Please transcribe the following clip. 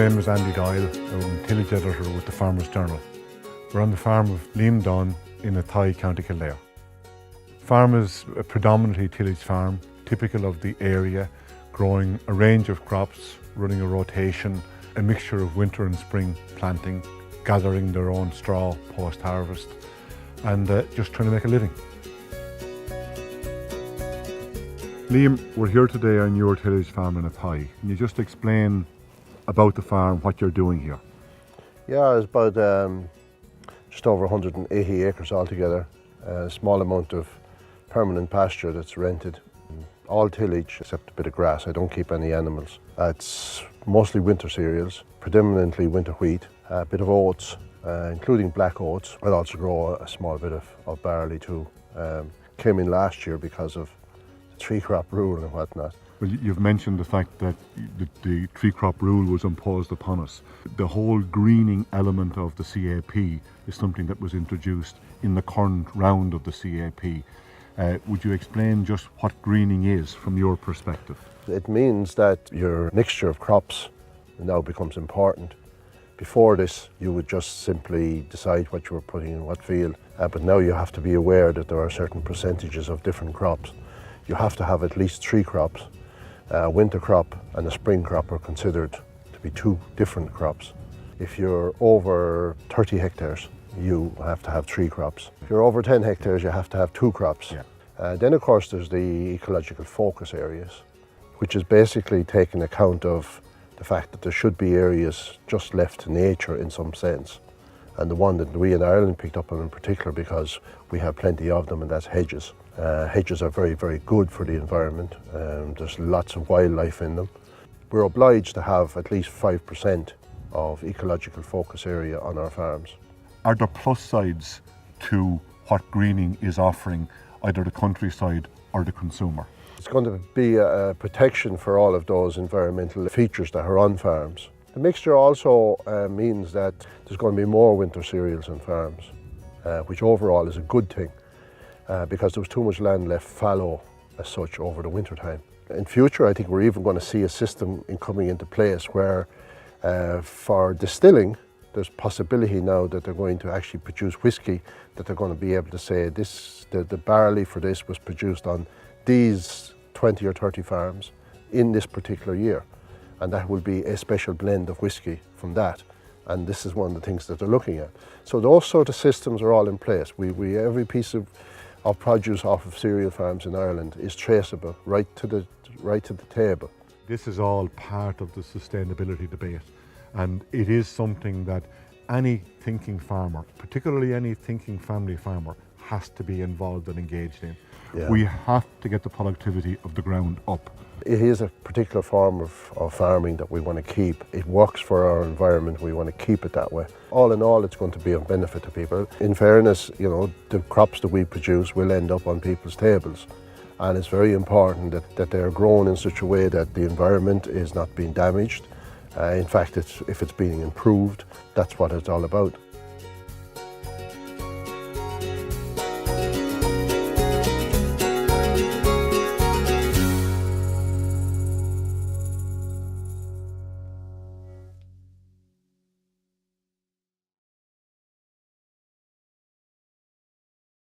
name is Andy Doyle. I'm tillage editor with the Farmers Journal. We're on the farm of Liam Dunne in Athy, County Kildare. Farm is a predominantly tillage farm, typical of the area, growing a range of crops, running a rotation, a mixture of winter and spring planting, gathering their own straw post-harvest, and just trying to make a living. Liam, we're here today on your tillage farm in Athy. Can you just explain about the farm, what you're doing here? Yeah, it's about just over 180 acres altogether. A small amount of permanent pasture that's rented. All tillage except a bit of grass. I don't keep any animals. It's mostly winter cereals, predominantly winter wheat, a bit of oats, including black oats. I'll also grow a small bit of barley too. Came in last year because of the tree crop rule and whatnot. Well, you've mentioned the fact that the tree crop rule was imposed upon us. The whole greening element of the CAP is something that was introduced in the current round of the CAP. Would you explain just what greening is from your perspective? It means that your mixture of crops now becomes important. Before this, you would just simply decide what you were putting in what field, but now you have to be aware that there are certain percentages of different crops. You have to have at least 3 crops. A winter crop and a spring crop are considered to be 2 different crops. If you're over 30 hectares, you have to have 3 crops. If you're over 10 hectares, you have to have 2 crops. Yeah. Then of course there's the ecological focus areas, which is basically taking account of the fact that there should be areas just left to nature in some sense. And the one that we in Ireland picked up on in particular because we have plenty of them, and that's hedges. Hedges are very, very good for the environment. There's lots of wildlife in them. We're obliged to have at least 5% of ecological focus area on our farms. Are there plus sides to what greening is offering either the countryside or the consumer? It's going to be a protection for all of those environmental features that are on farms. The mixture also means that there's going to be more winter cereals on farms, which overall is a good thing because there was too much land left fallow as such over the winter time. In future, I think we're even going to see a system coming into place where for distilling, there's possibility now that they're going to actually produce whiskey, that they're going to be able to say the barley for this was produced on these 20 or 30 farms in this particular year. And that will be a special blend of whiskey from that. And this is one of the things that they're looking at. So those sort of systems are all in place. Every piece of produce off of cereal farms in Ireland is traceable right to the table. This is all part of the sustainability debate, and it is something that any thinking farmer, particularly any thinking family farmer, has to be involved and engaged in. Yeah. We have to get the productivity of the ground up. It is a particular form of farming that we want to keep. It works for our environment, we want to keep it that way. All in all, it's going to be of benefit to people. In fairness, you know, the crops that we produce will end up on people's tables. And it's very important that they're grown in such a way that the environment is not being damaged. In fact, if it's being improved, that's what it's all about.